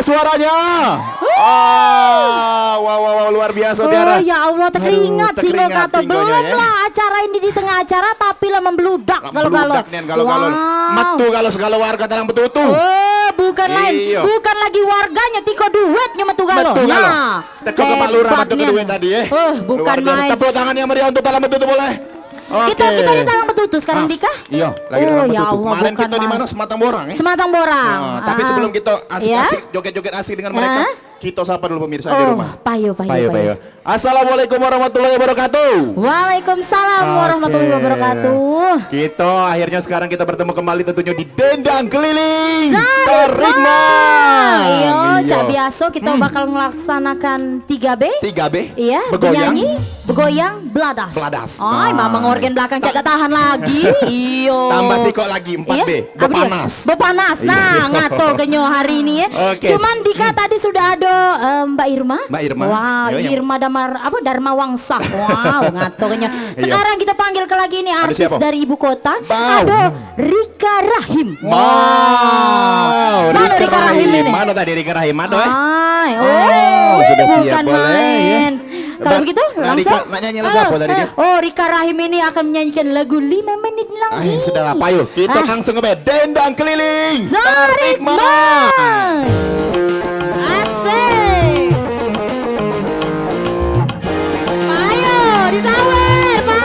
suaranya? Wow, luar biasa Tiara. Oh ya Allah, terkeringat sih kok kata. Belum ya. lah acara ini di tengah acara tapi lah membludak kalau-kalau. Kalau metu kalau segala warga tenang betutu. Oh, bukan lain, bukan lagi warganya, tiko duitnya metu galo. Nah, teko ke Pak Lurah metu ke duit tadi ya. Bukan main. Tepuk tangan yang meriah untuk talang betutu boleh. Kita di talang betutu sekarang Dika? Iya, lagi talang ya betutu. Allah, Kemarin kita di mana? Sematang Borang ya? Sematang Borang. Tapi sebelum kita asik-asik joget-joget asik dengan mereka, kita sapa dulu pemirsa di rumah. Payo. Assalamualaikum warahmatullahi wabarakatuh. Waalaikumsalam warahmatullahi wabarakatuh. Kita akhirnya sekarang kita bertemu kembali tentunya di Dendang Keliling Tarimang. Iya, cak biasa kita bakal melaksanakan 3B. 3B? Iya, bernyanyi, begoyang, beladas. Ay, mamang organ belakang cak gak tahan lagi. Iyo. Tambah sih kok lagi 4B, bepanas. Nah, ngato kenyo hari ini ya. Cuman Dika tadi sudah ada Mbak Irma. Wow, Irma Dharma Wangsa. Wow, ngato kenyo. Sekarang kita panggil ke lagi ini artis dari ibu kota. Ada Rika Rahim. Wow, Mana Rika Rahim ini? Mana tadi Rika Rahim? Ada sudah siap boleh. Kalau begitu langsung nyanyi lagu apa tadi? Rika Rahim ini akan menyanyikan lagu 5 menit lagi. Sudah apa yuk kita langsung ke Dendang Keliling Tarimang. Asik. Ayo disawer Pak.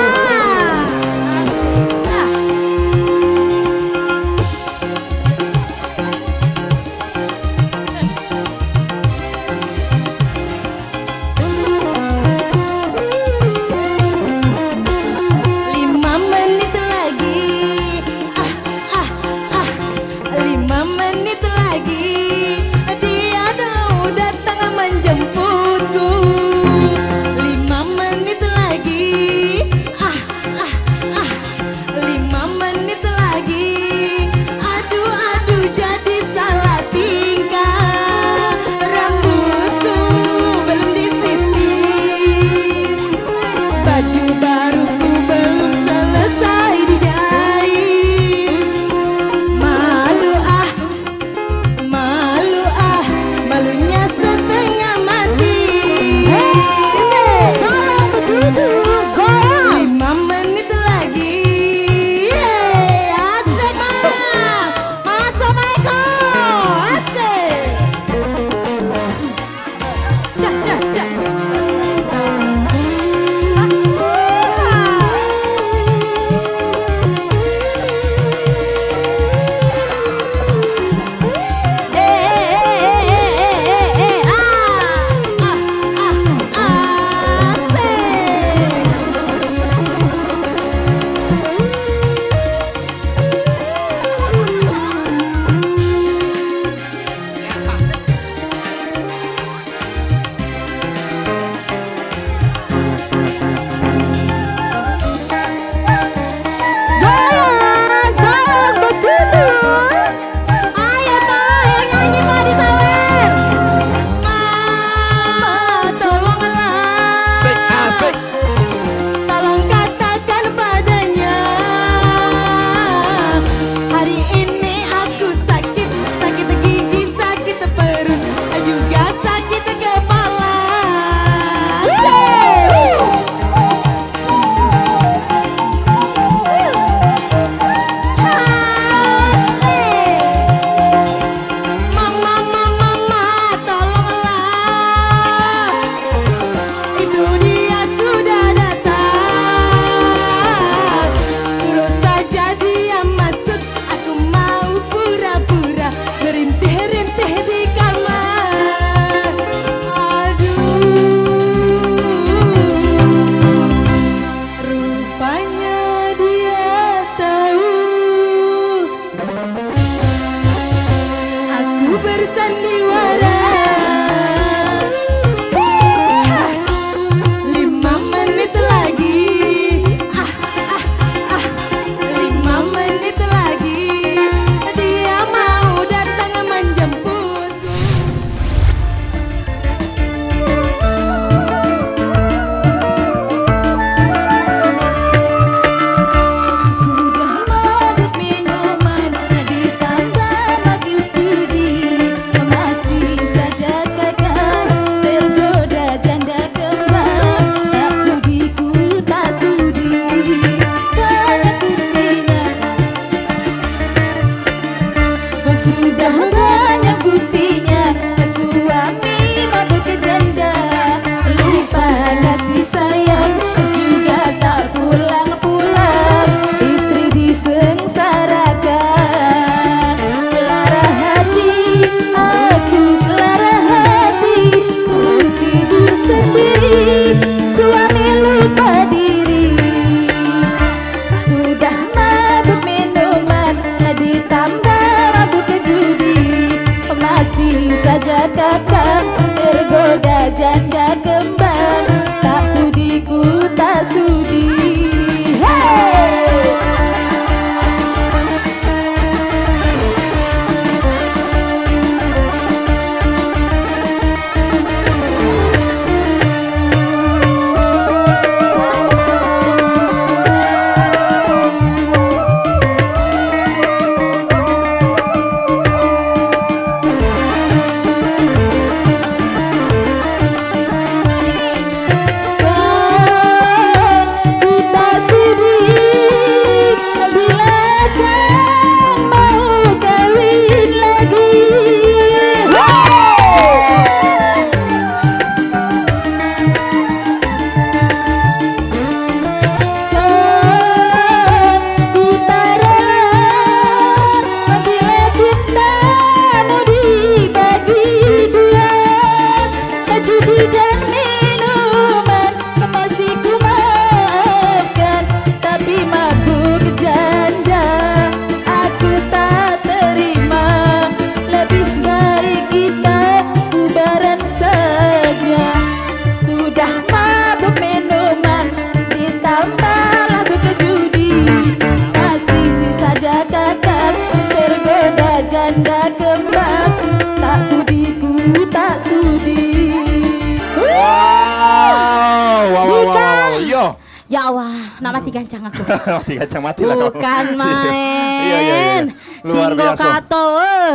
Ya Allah, nak mati gancang aku. Mati gancang mati lah kau. Bukan main. Iya. Luar Singgo biasa. kato,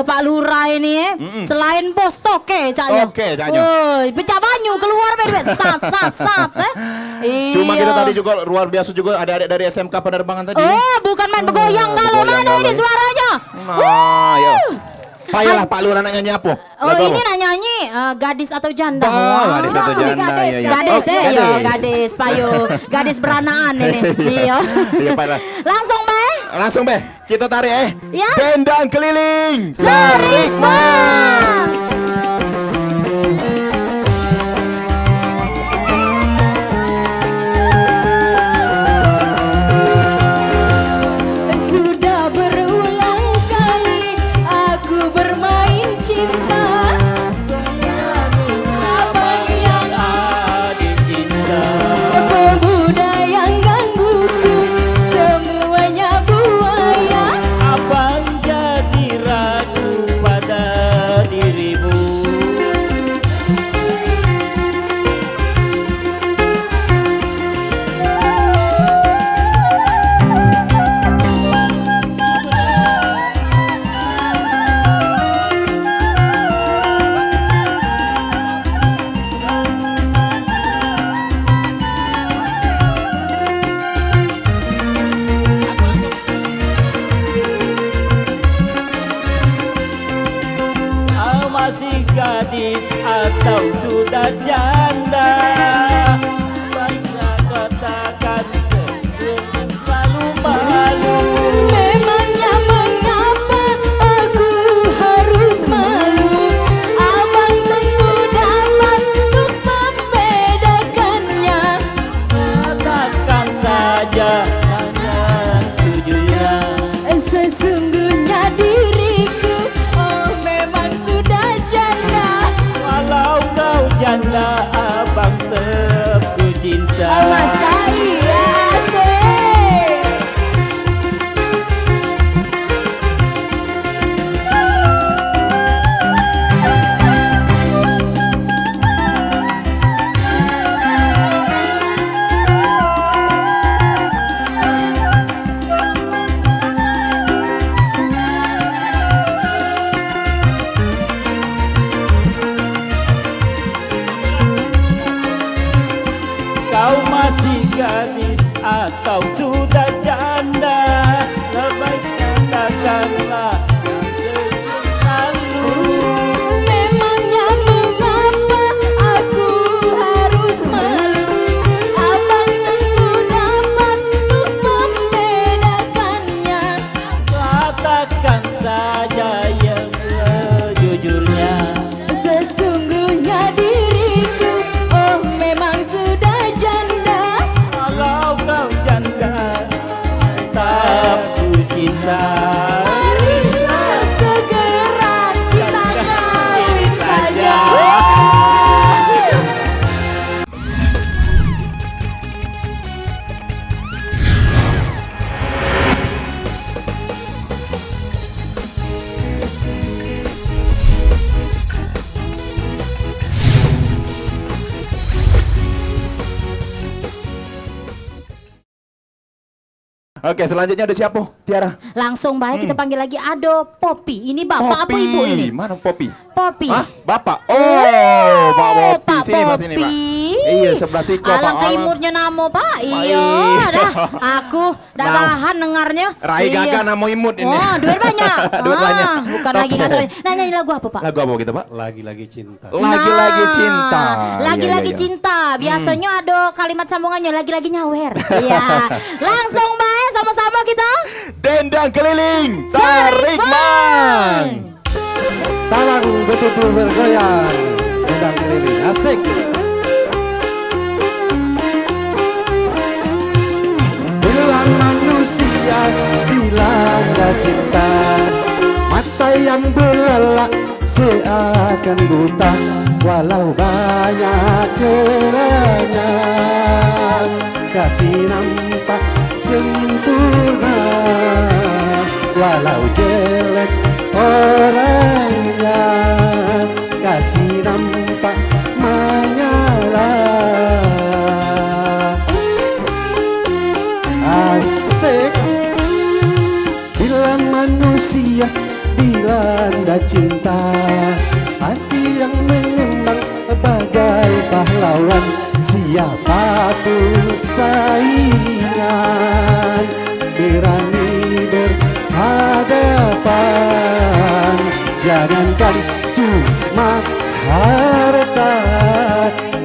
Pak Lurah ini selain bos toke caknya. Oke, caknya. Pecah banyu keluar bebek sat. Iya. Cuma kita tadi juga luar biasa juga ada adik dari SMK penerbangan tadi. Oh, bukan main bergoyang kalau mana ini suaranya. Nah, ya. Payahlah Pak Lurah nak nyanyi apa? Oh, ini nak nyanyi gadis atau janda. Gadis atau janda. Gadis, payo. Gadis beranaan ini. Iya. Iya, Pak. Langsung, Be. Kita tarik Ya. Dendang keliling. Tarik, Bang. Sudah berulang kali aku bermain cinta. Abang yang adik cinta, pemuda yang gangguku, semuanya buaya. Abang jadi ragu pada dirimu. Masih gadis atau sudah janda? Banyak katakan sebelum malu-malu. Memangnya mengapa aku harus malu? Abang tentu dapat untuk membedakannya. Katakan saja dengan sejujurnya. Sesungguhnya diriku, oh memang sudah janda. Walau kau janda, abang teguh cinta. Masa iya sih? Kau masih gadis atau sudah janda? Lebih katakanlah yang sebelum lalu. Memangnya mengapa aku harus malu? Abang tentu dapat untuk membedakannya. Katakan saja yang sejujurnya. Sesungguhnya diriku, oh memang sudah janda. Kalau kau janda, tetap ku cinta. Marilah segera kita kawin saja. Oke, selanjutnya ada siapa? Tiara. Langsung baik kita panggil lagi Ado Popi. Ini bapak apa ibu ini? Mana Popi? Popi. Hah? Bapak? Oh, Pak Popi. Pak Sini, Pak, sini, Pak. Popi. Iya, sebelah siku, Pak. Alangkah imutnya namo, Pak. Iya, dah. Aku dah Nah. tahan dengarnya. Rai Iya. Gaga nama imut ini. Wah, duit banyak. Duit banyak. Bukan lagi Oke. ngatur. Nah, nyanyi lagu apa, Pak? Lagu apa kita, Pak? Lagi-lagi cinta. Lagi-lagi Nah, cinta. Lagi-lagi Iya, iya, iya. cinta. Biasanya ada kalimat sambungannya lagi-lagi nyawer. Iya. Langsung baik sama-sama kita. Dendang keliling, tarik man. Talang betul-betul bergoyang. Dendang keliling, asik. Bila manusia dilanda cinta, mata yang belalak seakan buta. Walau banyak cerahnya, kasih nampak sempurna. Walau jelek orangnya, kasih nampak menyala. manusia dilanda cinta, hati yang mengembang bagai pahlawan, siapa pun saingan berani berhadapan. Jangankan cuma harta,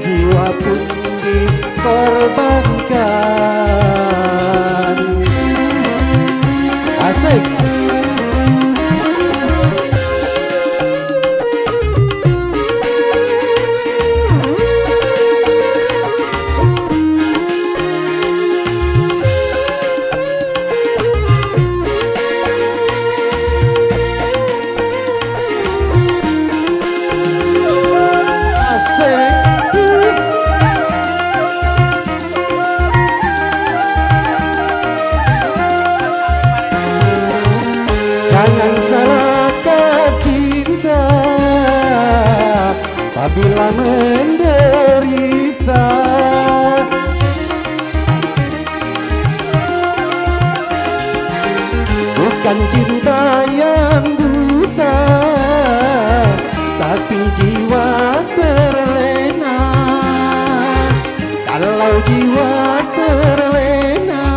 jiwa pun dikorbankan. Asik. Jangan salahkan cinta apabila menderita, bukan cinta yang buta, tapi jiwa terlena. Kalau jiwa terlena,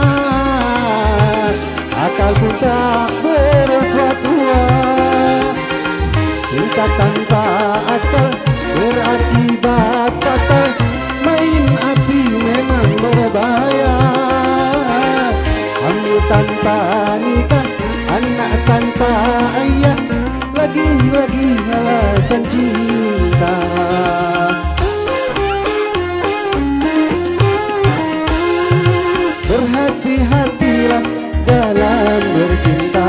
akal pun tak berfatwa. Cinta tanpa akal berakibat fatal, main api memang berbahaya. Hamil tanpa nikah, anak tanpa ayah, lagi-lagi alasan cinta. Berhati-hatilah dalam bercinta,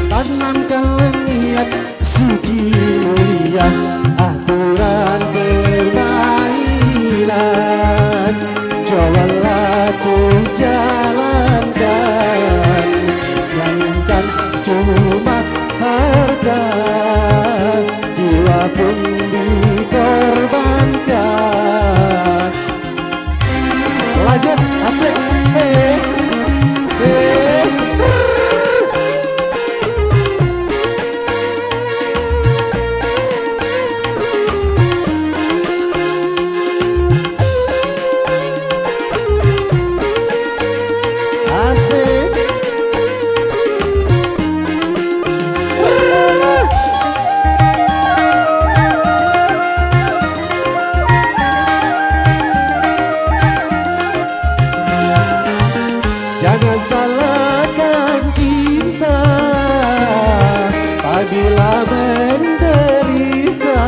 tanamkanlah niat suci mulia, aturan permainan cobalah ku jalankan. Jangankan cuma harta, jiwa pun dikorbankan. Lanjut, asik. Jangan salahkan cinta apabila menderita,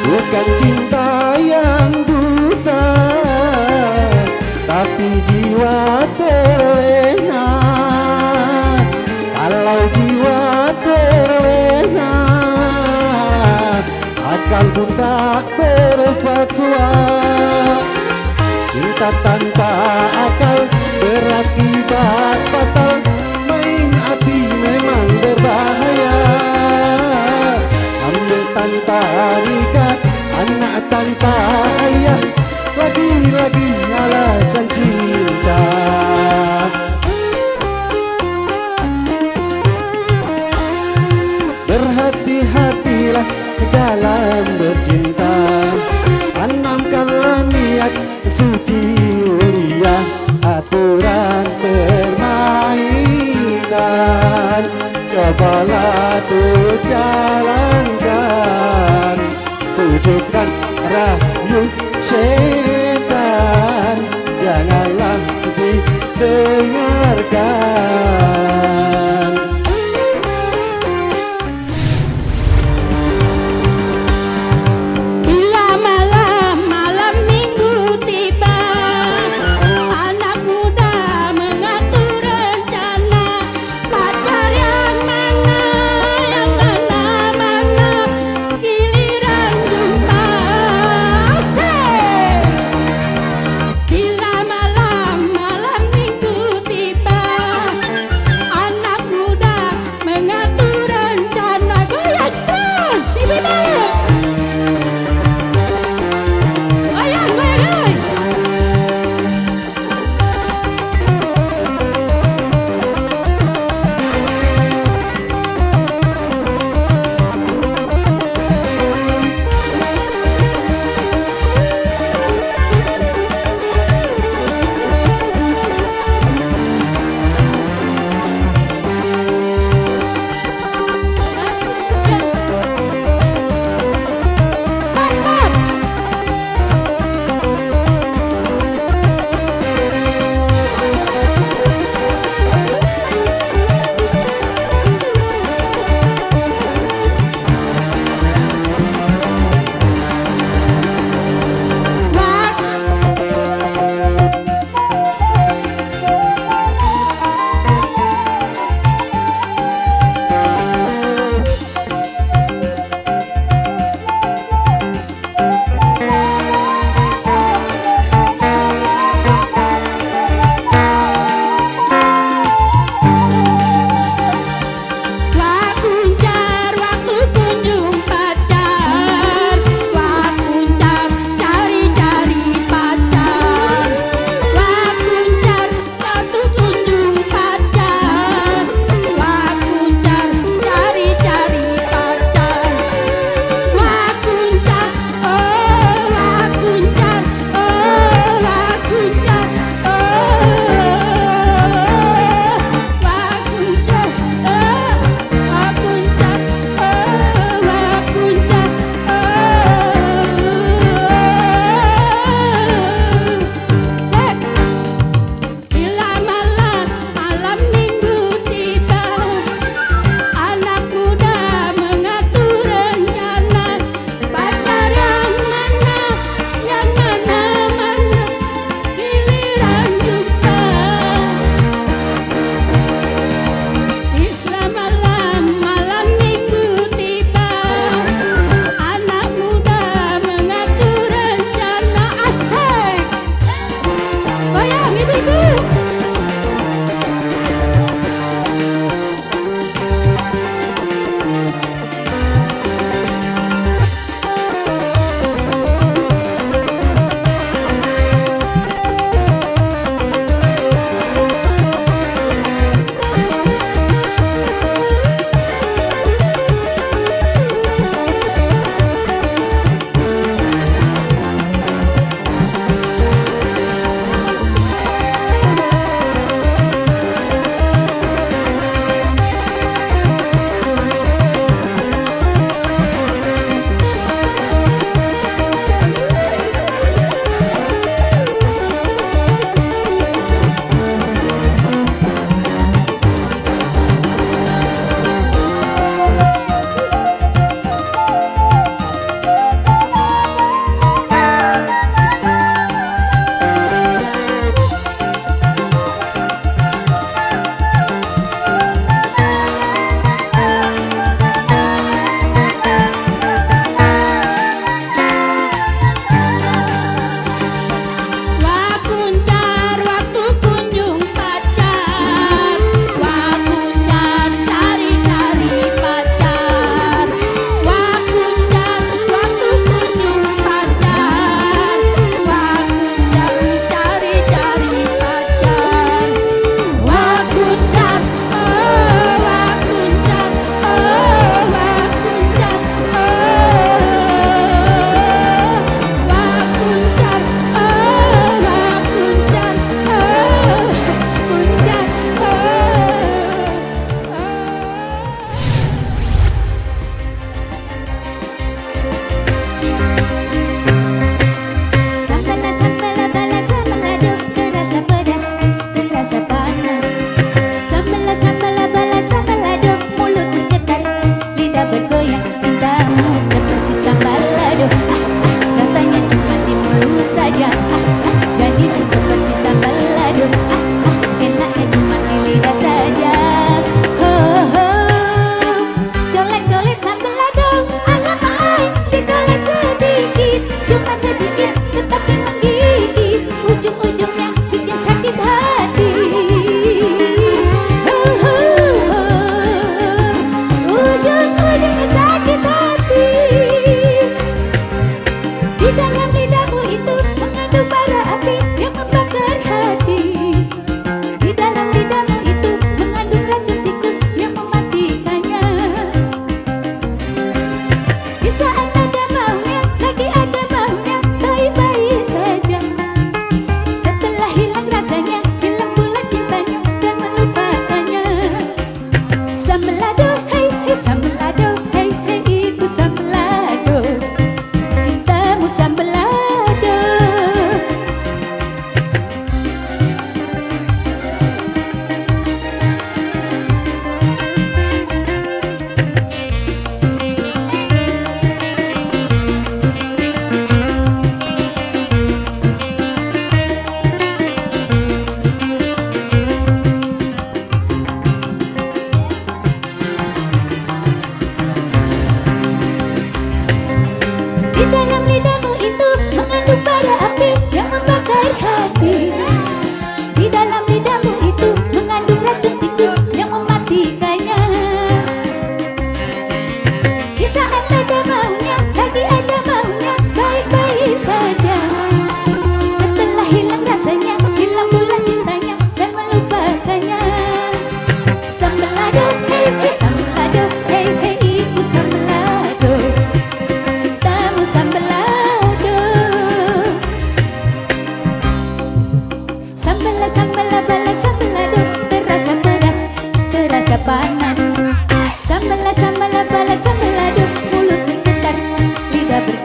bukan cinta yang buta, tapi jiwa terlena. Kalau jiwa terlena, akal pun tak berfatwa. Cinta tanpa akal berakibat fatal, main api memang berbahaya. Hamil tanpa nikah, anak tanpa ayah, lagi-lagi alasan cinta. Berhati-hatilah dalam bercinta, tanamkanlah niat suci mulia, aturan permainan cobalah tuh jalankan. Pujukan rayu setan, janganlah didengarkan. Bila malam minggu tiba,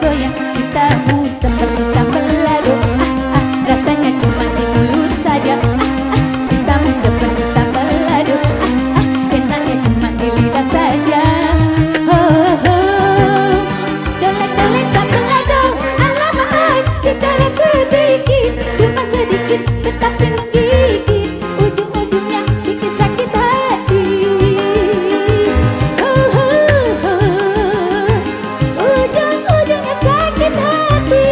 goyang cintamu seperti sambal lado. Rasanya cuma di mulut saja. Cintamu seperti sambal lado. Enaknya cuma di lidah saja. Colek-colek sambal lado, alamak, dicolek sedikit, cuma sedikit tetapi menggigit. Ujung-ujungnya bikin sakit hati. Ujung-ujungnya sakit hati.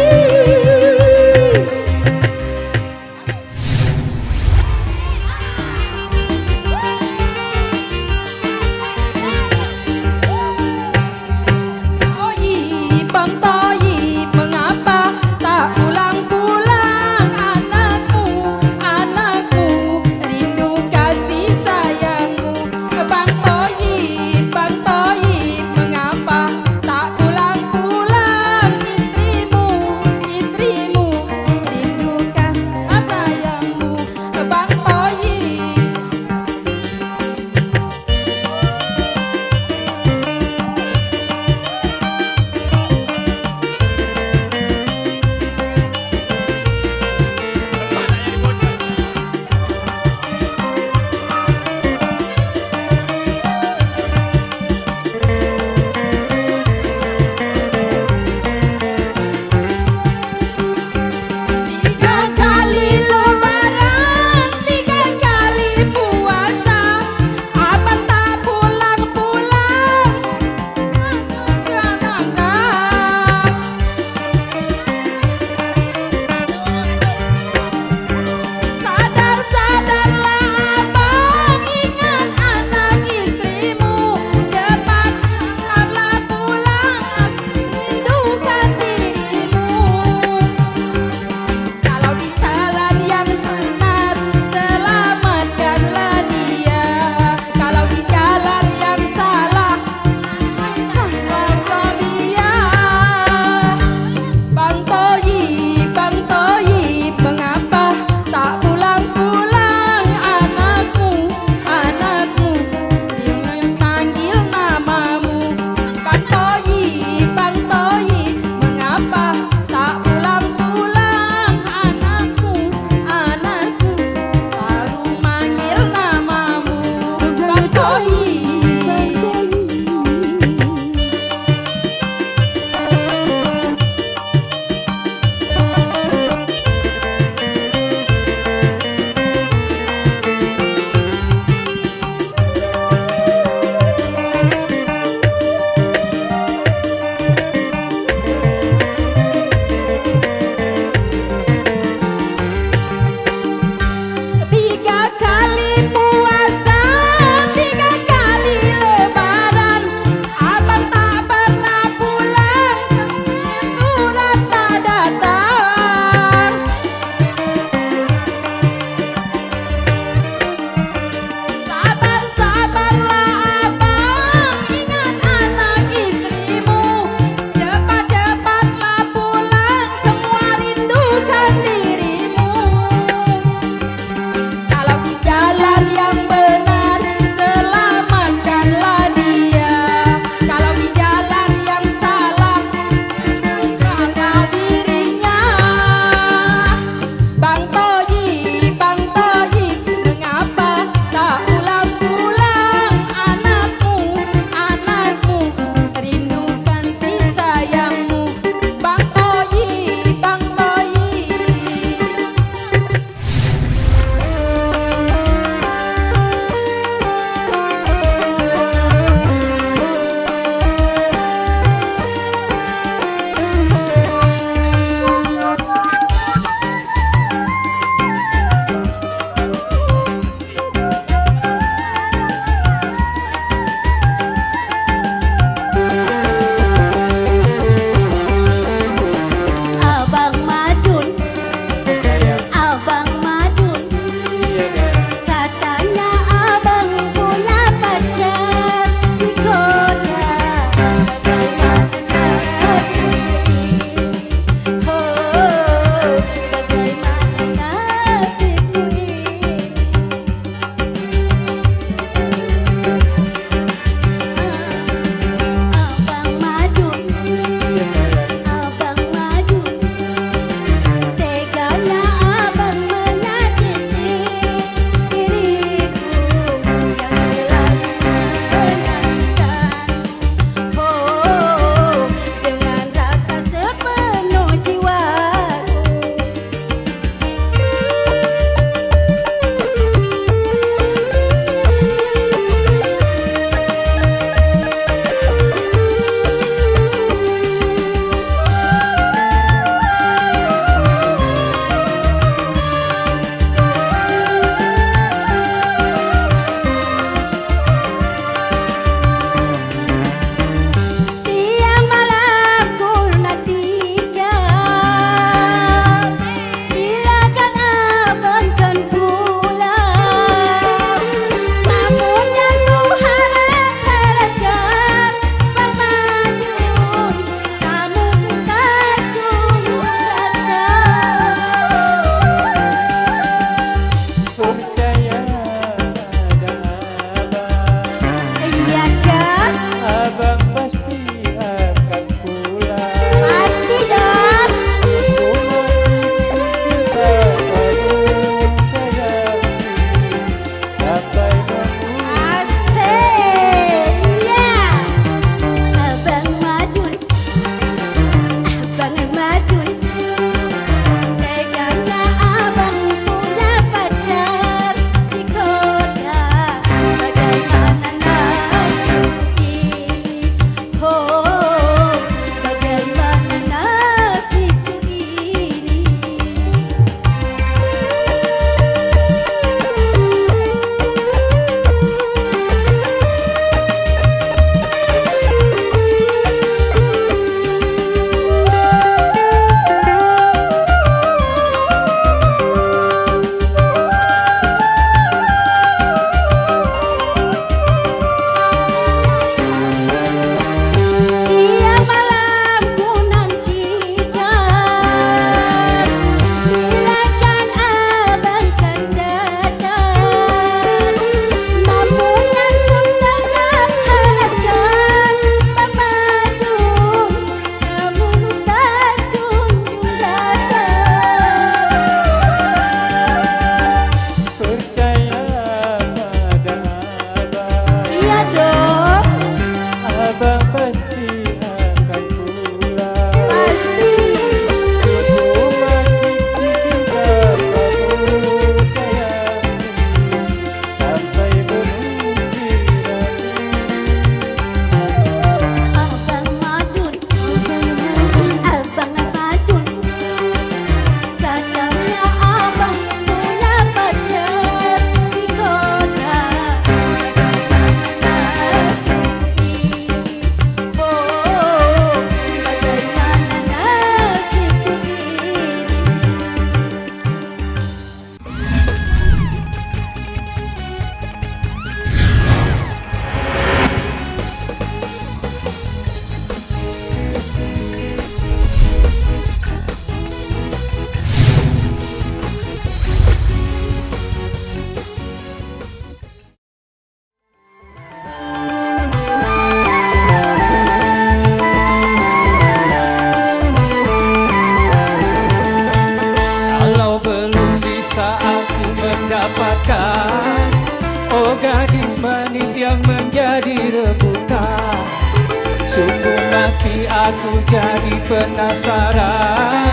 aku jadi penasaran,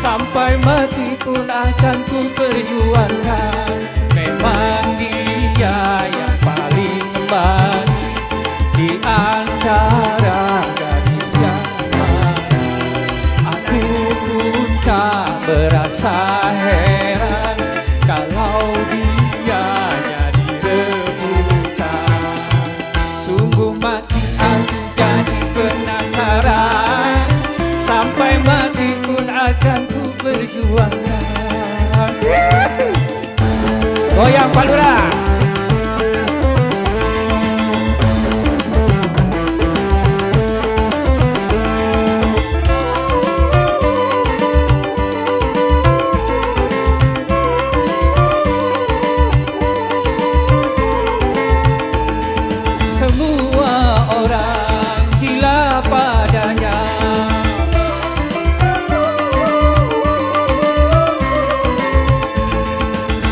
sampai mati pun akan ku perjuangkan. Memang dia yang paling manis di antara gadis yang lain. Aku pun tak berasa heran kalau dia jadi rebutan. Sungguh mati aku jadi penasaran, sampai mati pun akan ku perjuangkan. Goyang Pak Lurah. Semua orang gila padanya,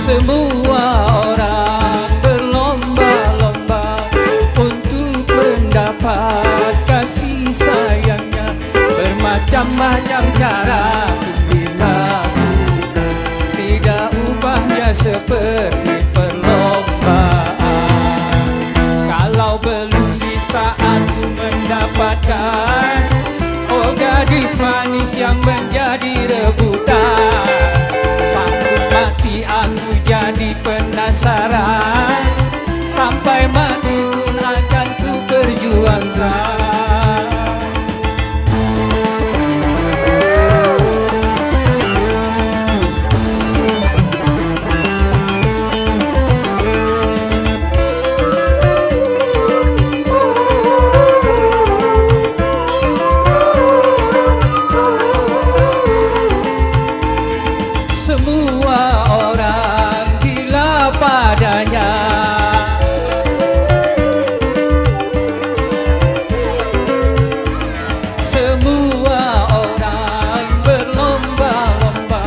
semua orang berlomba-lomba untuk mendapat kasih sayangnya. Bermacam-macam cara dilakukan, tidak ubahnya seperti perlombaan. Kalau belum bisa aku mendapatkan, oh gadis manis yang menjadi rebutan, sanggup mati aku jadi penasaran, sampai mati pun akan ku perjuangkan. Semua orang gila padanya, semua orang berlomba-lomba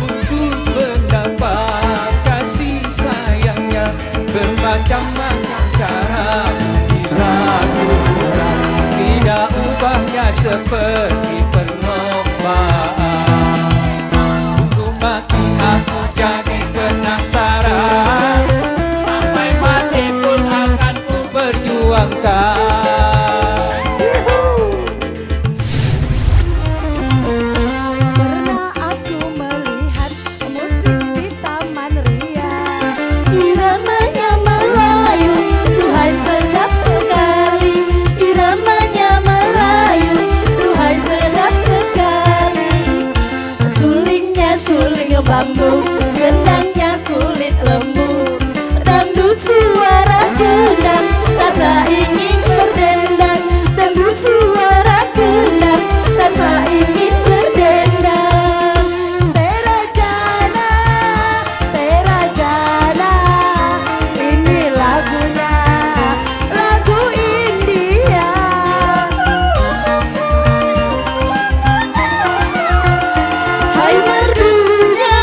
untuk mendapat kasih sayangnya. Bermacam-macam cara dilakukan, tidak ubahnya seperti perlombaan. Mati aku jadi penasaran, sampai mati pun akan ku perjuangkan. Pernah aku melihat musik di Taman Ria, iramanya Melayu, duhai sedap sekali. Iramanya Melayu, duhai sedap sekali. Sulingnya suling bambu, gendangnya kulit lembu. Dangdut suara gendang, rasa ingin berdendang. Dangdut suara gendang, rasa ingin berdendang. Terajana, ini lagunya, lagu India. Hai merdunya,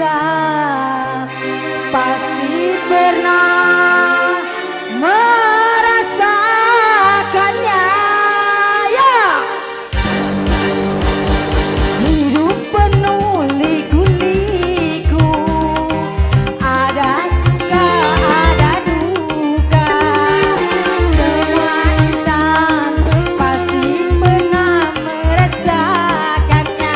susah pasti pernah merasakannya. Ya, hidup penuh liku-liku, ada suka ada duka, semua insan pasti pernah merasakannya.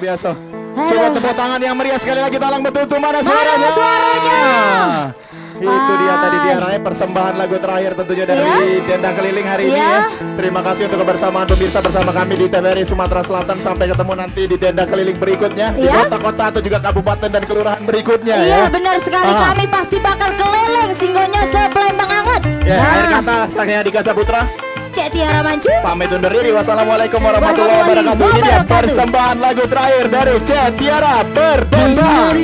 biasa. Coba tepuk tangan yang meriah sekali lagi, tolong betul mana suaranya? Mana suaranya? Itu dia tadi Tiara, persembahan lagu terakhir tentunya dari Dendang Keliling hari ini ya. Terima kasih untuk kebersamaan pemirsa bersama kami di TVRI Sumatera Selatan. Sampai ketemu nanti di Dendang Keliling berikutnya, di kota-kota atau juga kabupaten dan kelurahan berikutnya ya. Iya benar sekali, kami pasti bakal keliling singgonya se-Palembang anget. Ya, akhir kata saya Dika Saputra, Cek Tiara Mancu pamit undur diri. Wassalamualaikum warahmatullahi wabarakatuh. Ini dia persembahan lagu terakhir dari Cek Tiara Berdendang.